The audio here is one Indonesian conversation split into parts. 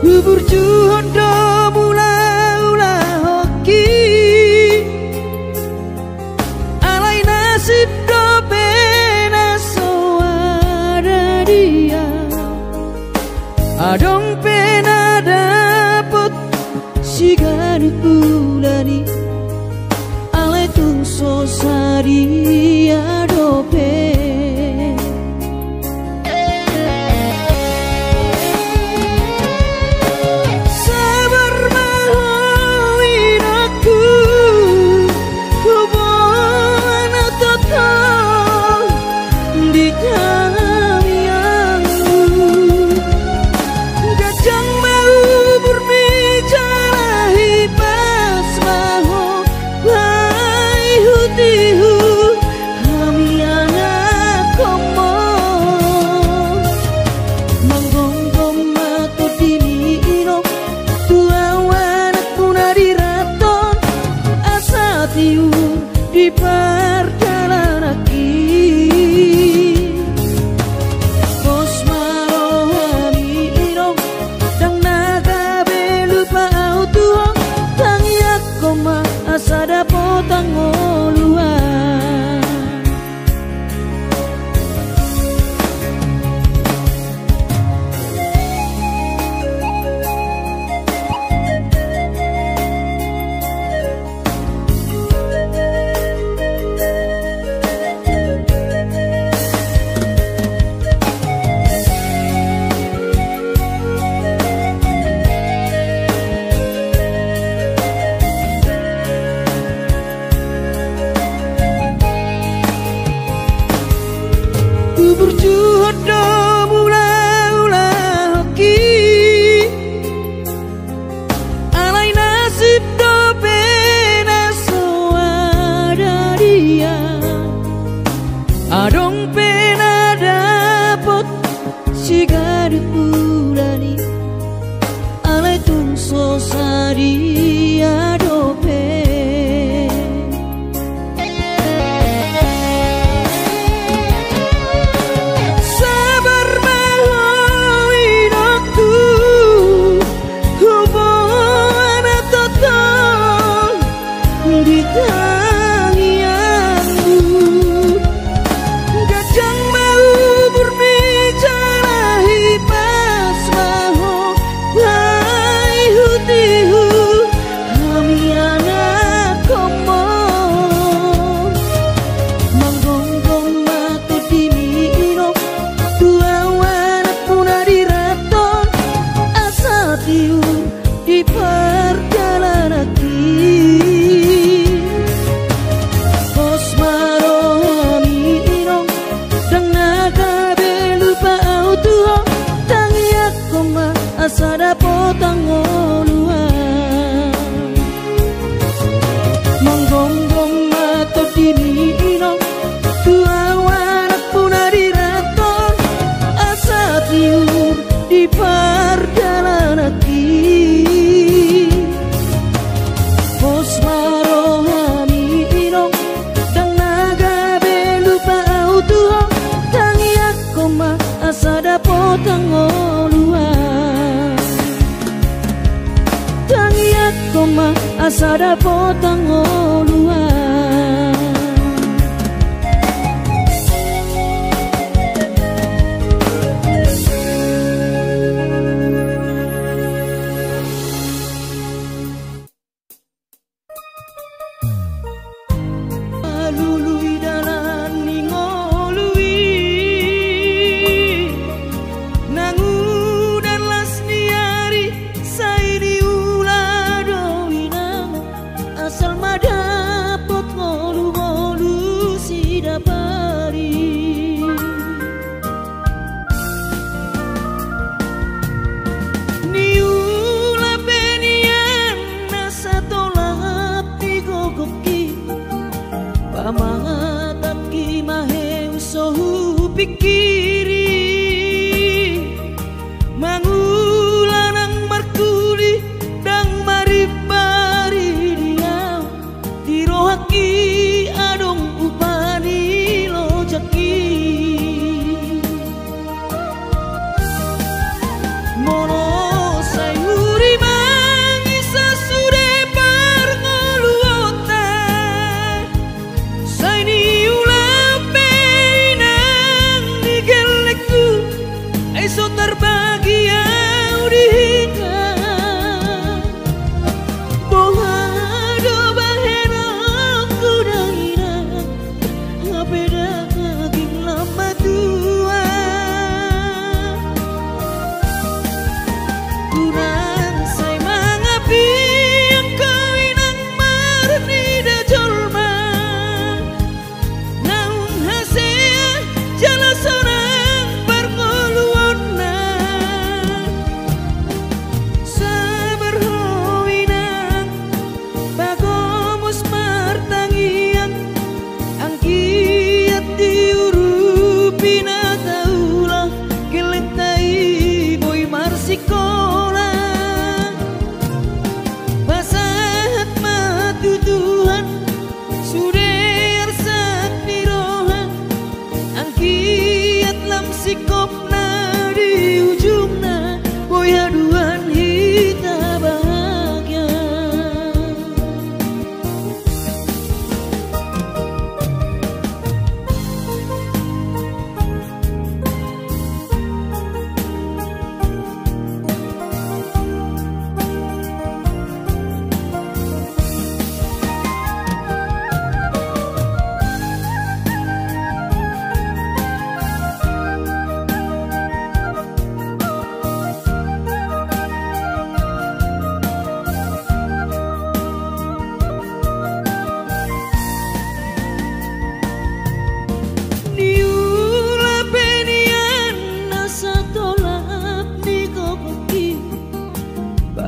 Bubur juhondo mula-ula hoki alai nasib do pena soara dia adong pena dapet si garut bulani alai tung sosari adope di perjalanan bos marohami irong dang naga belupa auto tang yak koma asada potang oluan bubur juhondo mula-ula hoki alai nasib do pena soada dia adong pena dapot si garut bulani alai tung sosari adope di perjalanan bos marohami irong dang naga belupa auto tang yak koma asada potang oluan manggonggong mato dini irong tua wanak punari raton asa tiur di perjalanan bos marohami irong dang naga belupa auto tang yak koma asada potang oluan tang yak koma asada potang oluan lului dalan ningolui nangu dan lasniari sai di ula doina asal madan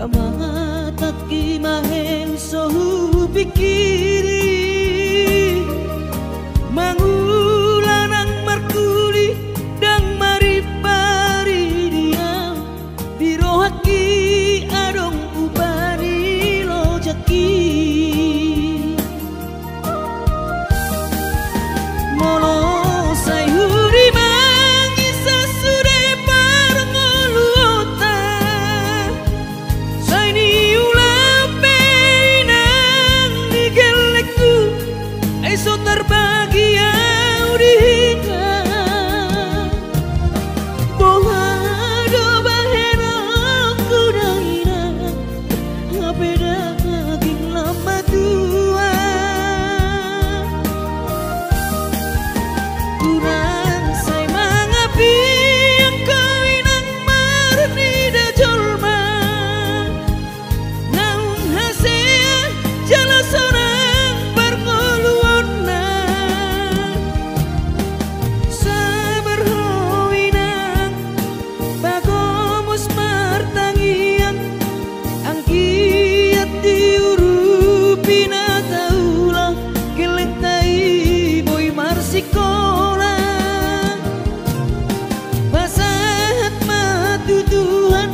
Pamataki maheng sohu pikiri Mangulanang markuli dang maripari dia Birohaki adong upani lojaki Molo sayuri mangisa sure parngoluota Saini ulape nang digelekku Eso terbagi audika Bohado bahena kudaina Ngapeda kaging lama tua Kurang say mangapi ang kawinang marni da jolma Naung hasea jala sorang parngoluon na Sabar howinang bagomos martangian Ang kiat diurupi na taulah Gelengtai boy marsikola Basahat matutuhan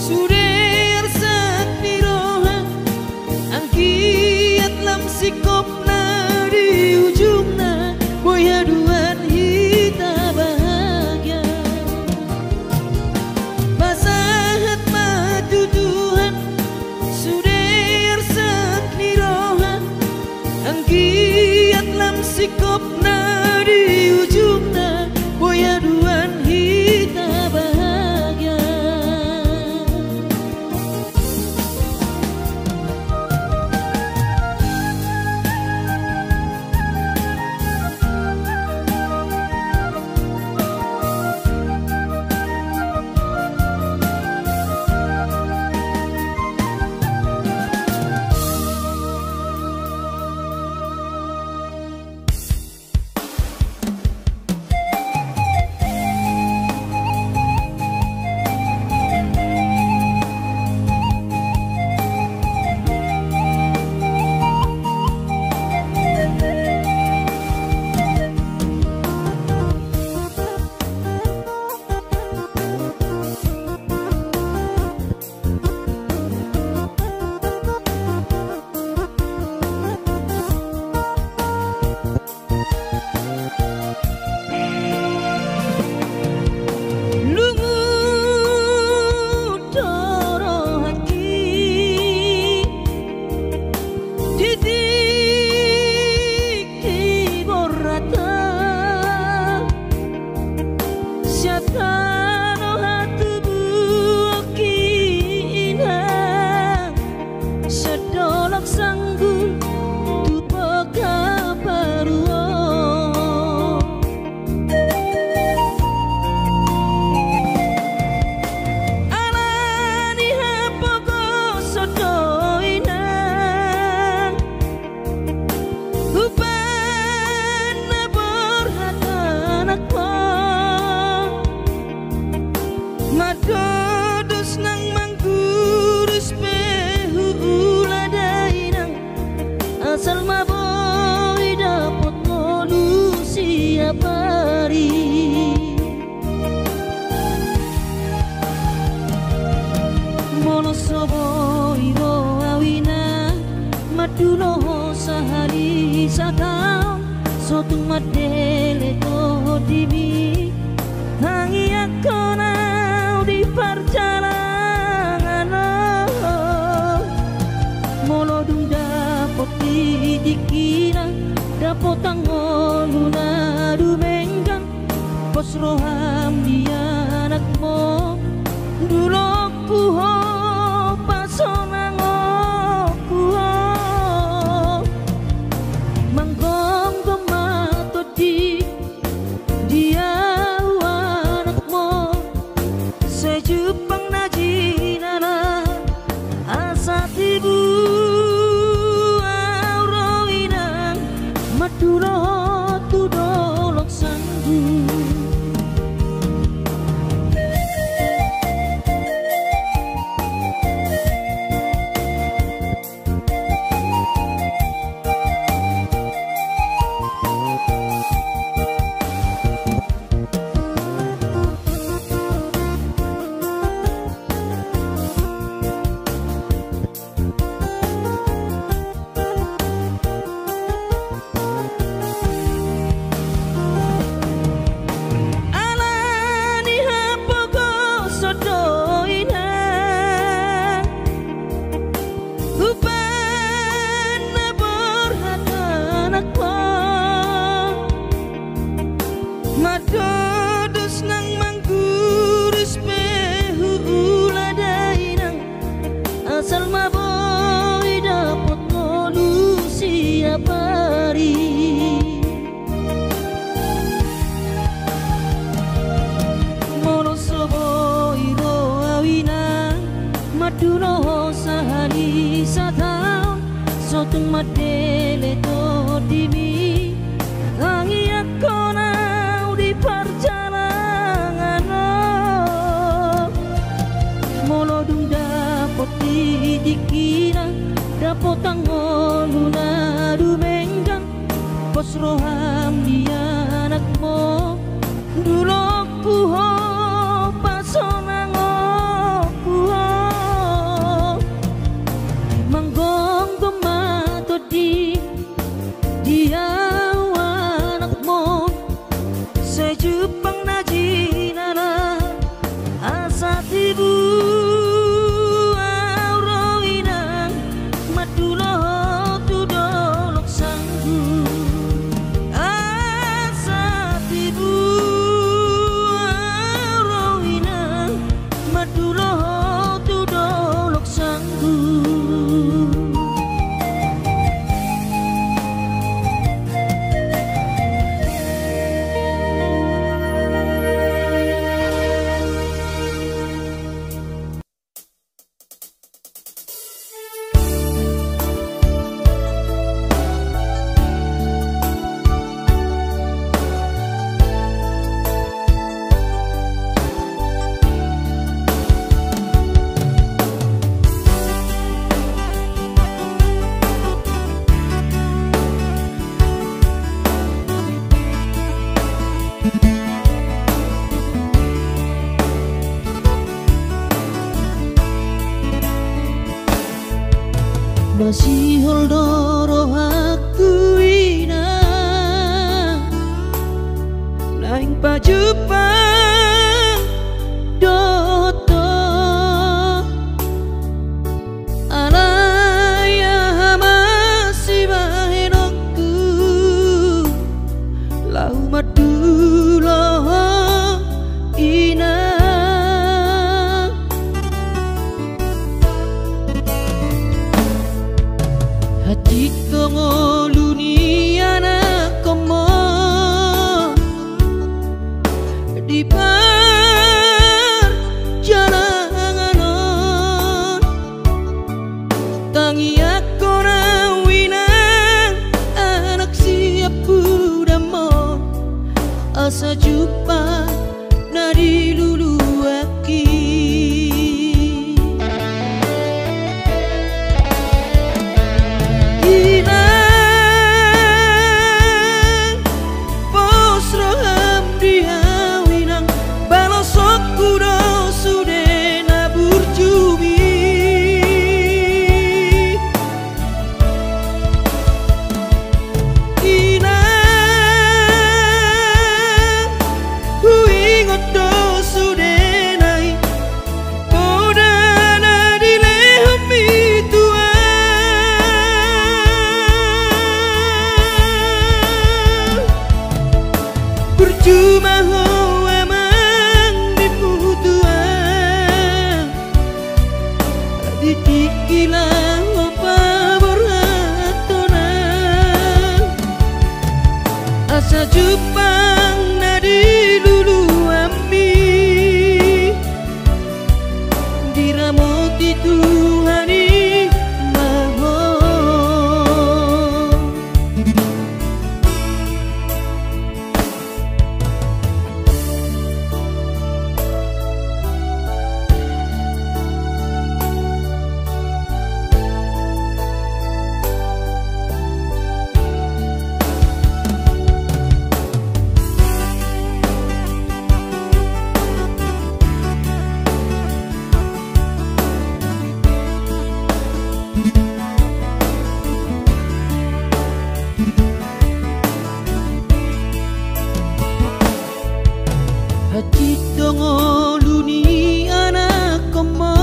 Suder sak nirohan Ang kiat lam sikop na di ujungna Boy haduan hita bahagia Basahat matutuhan Suder sak nirohan Ang kiat lam sikop na di ujungna Boy haduan hita bahagia Sotung madele to dimi Hangi aku nau di perjalanan Molodung dapot dikira Dapot tangoluna dumenggang Pos roham dia anakmu Dulu kuho pasonang kuho Manggong dia anak Madulo sehari setahun sotung madele to dimi Langi aku nau di perjalanan Molo dung dapot di dikira Dapot tangoluna dumenggang Pos roham di anakmu Dulu kuho pasonango kuho Manggong tomato di anakmu Sejupang na jinara asa tibu Aurawinang madulo tudolok sanggu Asa tibu Aurawinang madulo tudolok sanggu Masih holdoro aku ina Naing pajupang doto Alaya masih bahenokku Lau madulo ina Hati kongoluni anak komo di perjalanan Tangi aku rawinang anak siap budamon Asa jumpa nadi lulu aki Cuma hoa mang diputuan Ditikilah opa beratonan Asa jupang nadi lulu ami Diramoti Tuhani Hati tongoluni anak komo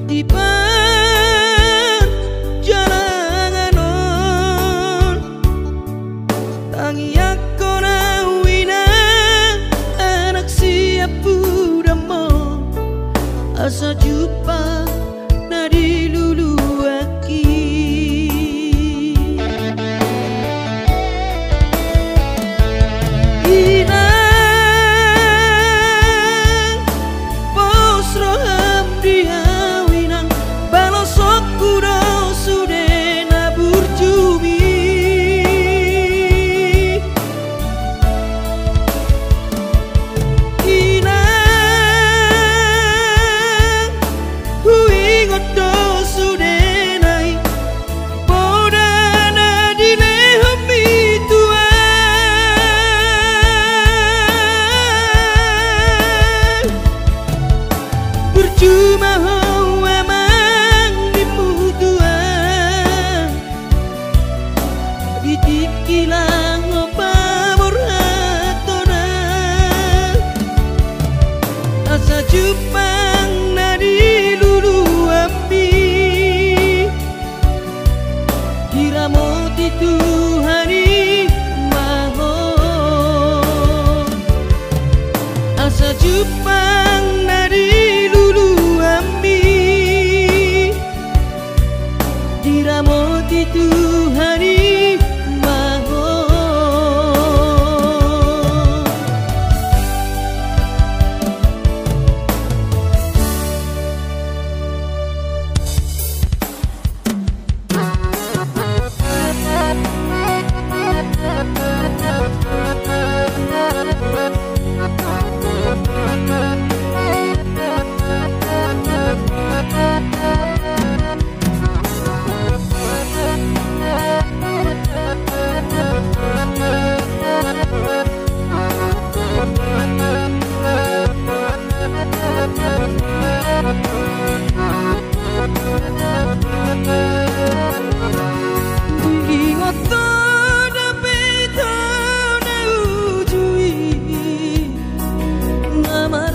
di perjalanan Tangi aku rawina anak siap budamon Asa jumpa nadi lulu aki Inang Jepang nari lulu ambi diramoti Tuhani maho asa Jepang nari lulu ambi diramoti Tuhani maho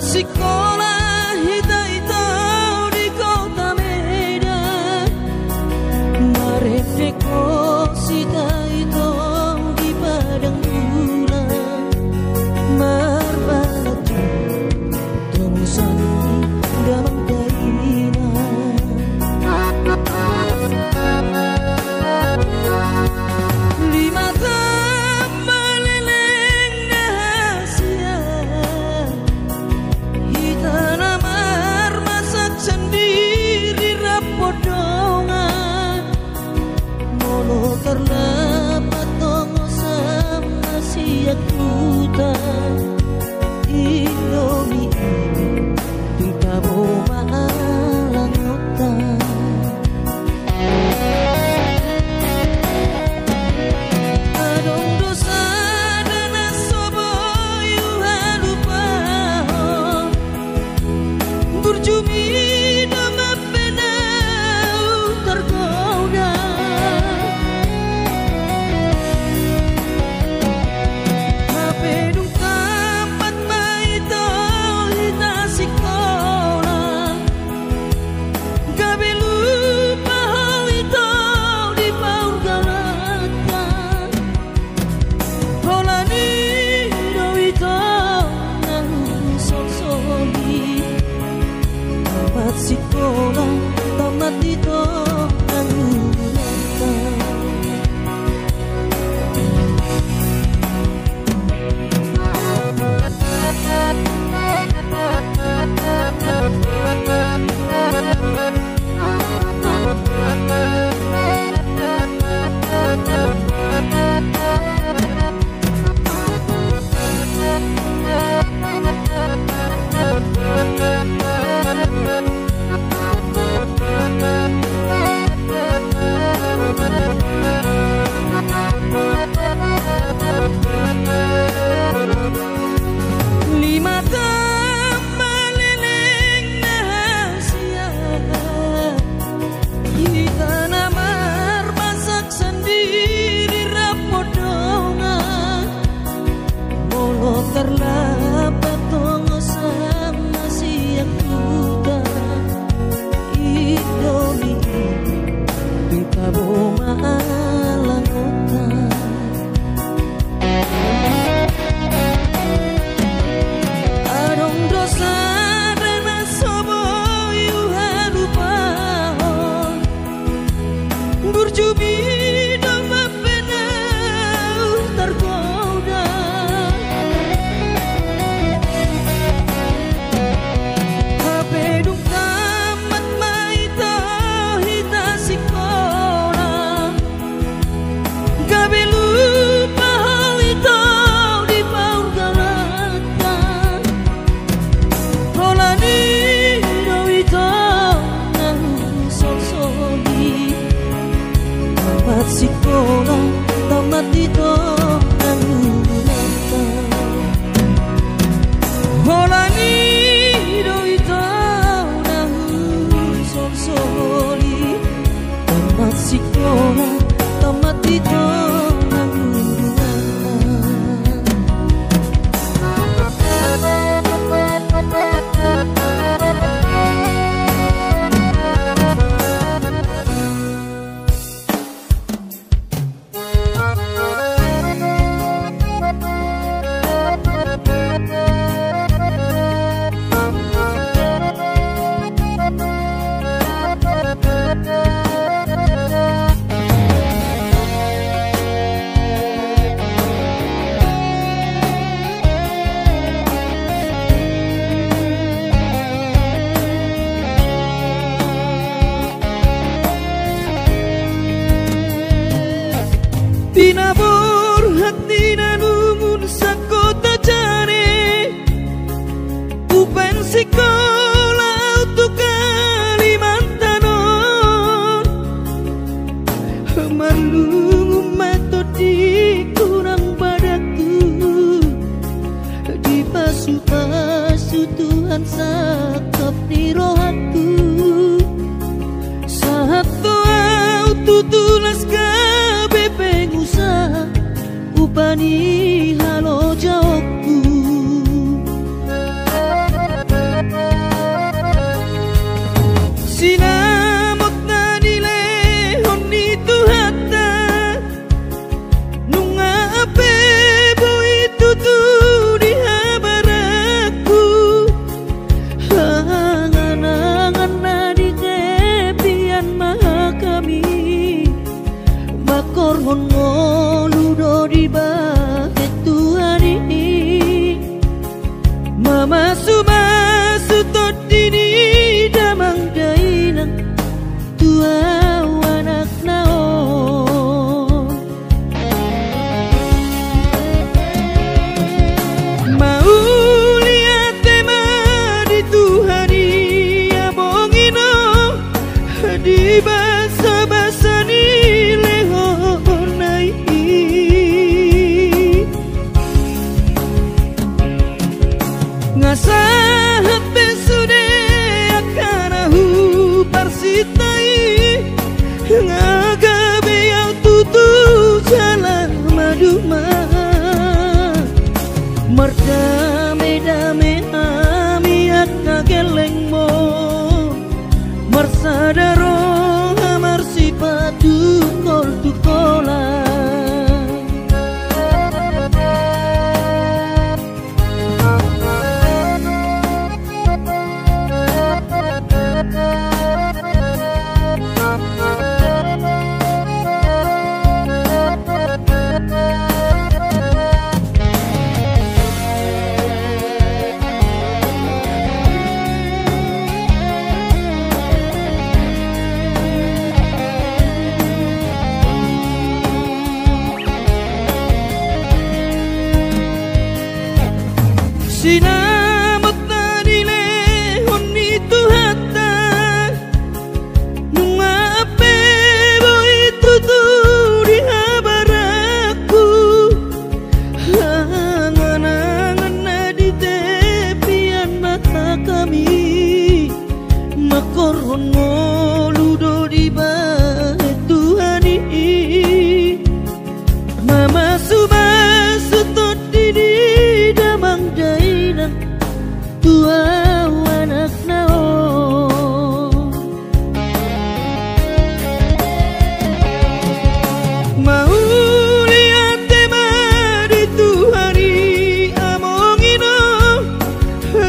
sekolah hita-hita di kota Medan Maredeko sita itu di padang bulan Marbatu temusan damang kaina lima meleleng rahasia tanamar masak sendiri rapodongan mono terlepat tongo sama siak kuta Indomie kita bawa alang hutan adong dosa dan asoboy halupa berjumi nama penau tergoda Mapedung tempat maito hita sekolah gabe lupa itu di paur galatan holani do itu nang sok-soki tamat sekolah tamat itu nang tutulas kabeh pengusaha upani halo jawabku. Sinamot na nilehon itu hatta nunga ape boy tutu di habaraku hangan-hangan na di tepian maha kami makorhon ngoludo di bahet Tuhani mama sumasu tot dini damang dainang tua anak naon mau lihat tema di Tuhani abongino di basa-basa ni lehonai ngasahat besude akanahu parsitai ngagabe yang tutu jalan maduma merdame-dame amiat kageleng mo marsadaro amar sipatu kol tukola sinamot na nilehon itu hatta nunga ape boy tutu di habaraku hangan-hangan na di tepian mata kami makorhon ngoludo di bahet Tuhani mama sumasu tot dini damang dainang tua anak naon mau lihat tema di Tuhani amongino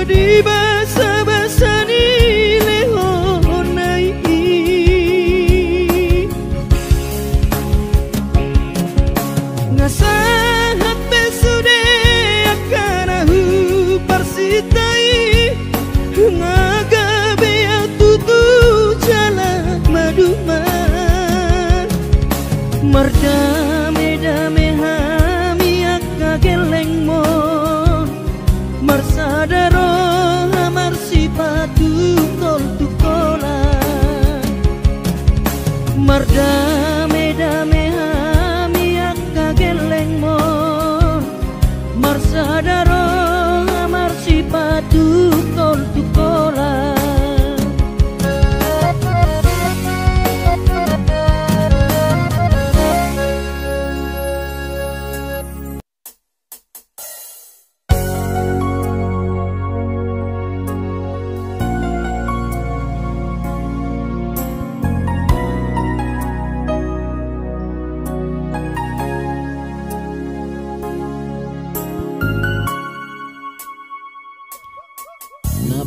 di basa-basa ni lehonai ngasahat besude akanahu parsitai ngagabe yang tutu jalan maduma merdame-dame hamiak kageleng mon marsadaro amar sipatu kol tukola merdame-dame hamiak kageleng mon marsadaro amar sipatu kol tukola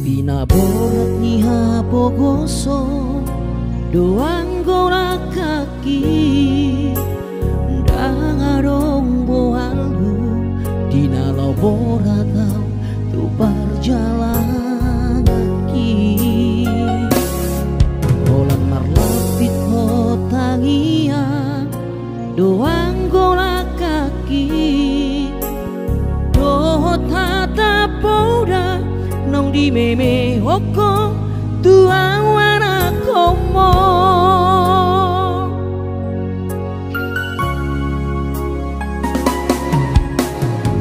Pinaborat ni hapogoso doang gola kaki dangarong boalhu dinalau boratau tu perjalanan ki bolan marlapit ho tangia doang gola kaki dohot hata poda nong di meme hoko tua wana komo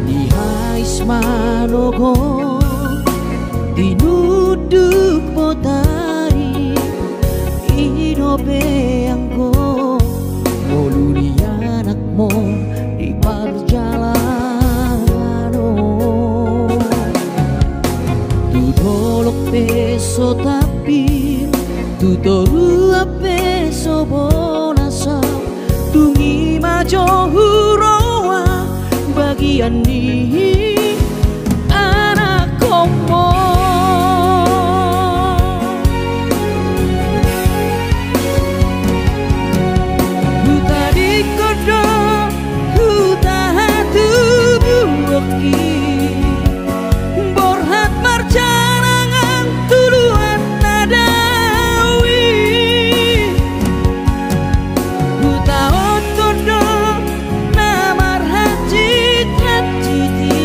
di hais manogo dinuduk potari idope angko Tutoru ape sobonasa tungi majo huroa bagian ni anak komo huta di kodo huta hatu buoki borhat marjanangan tuluan nadawi huta otodo namar hajit hajiti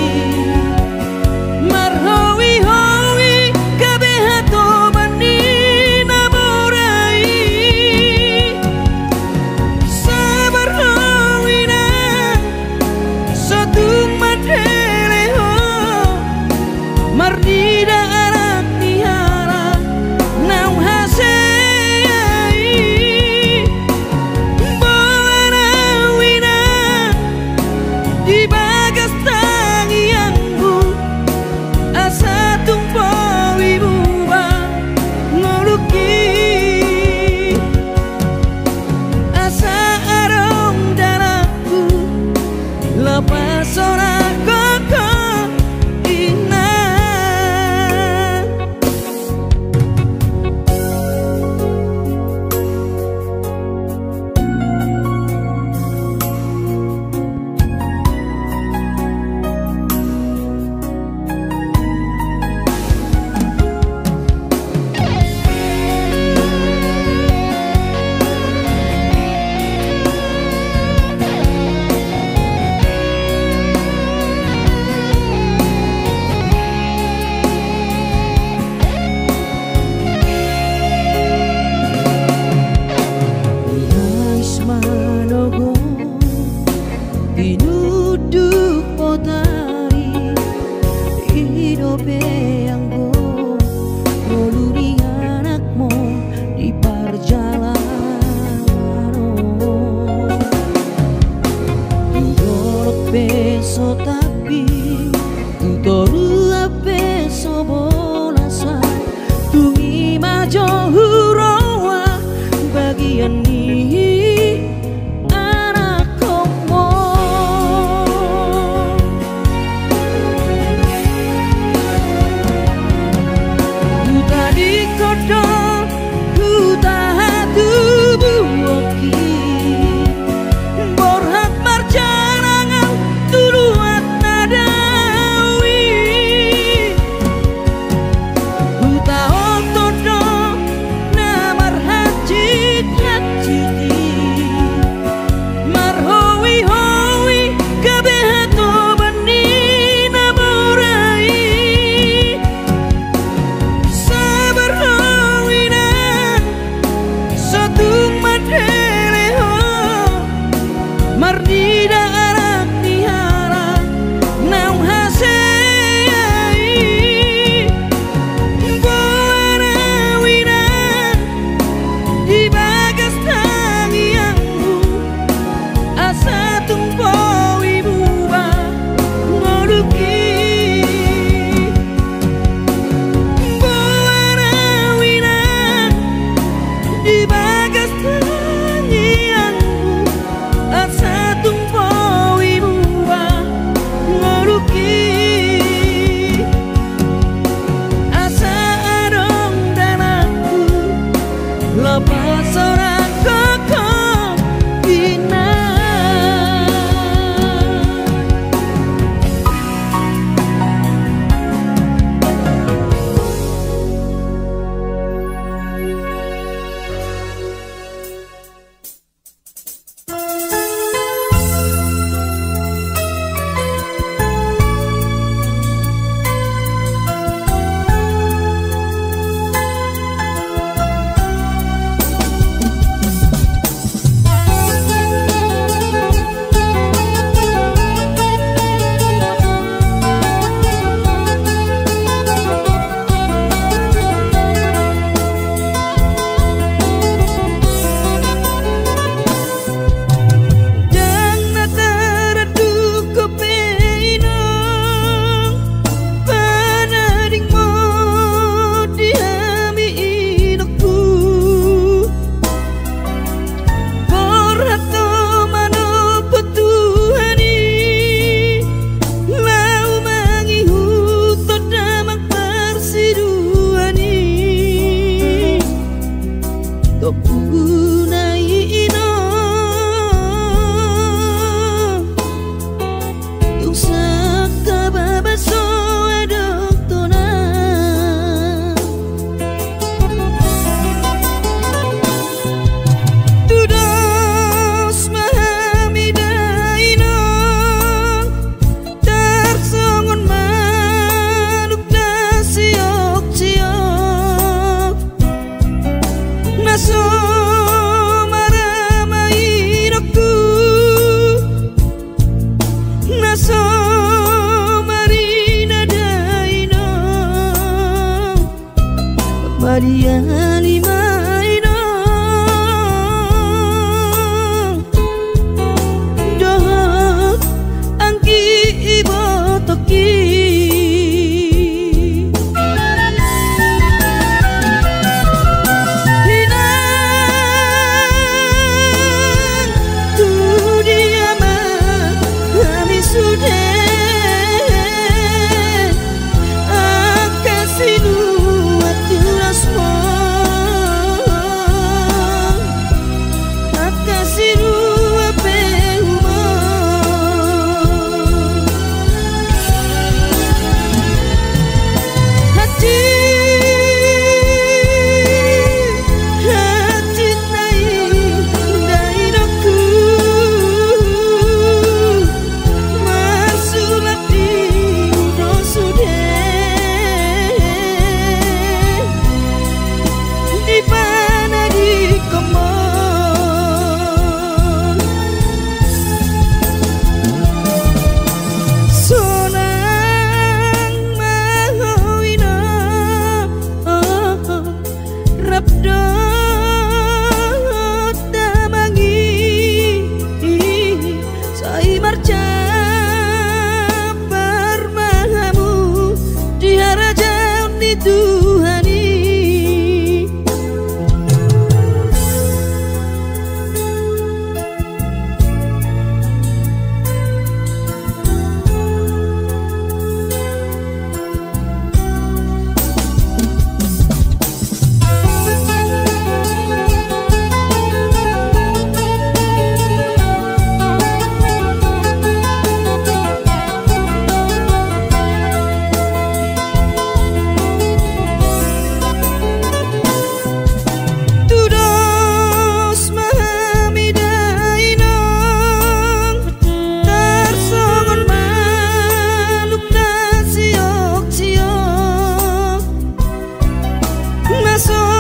Masuk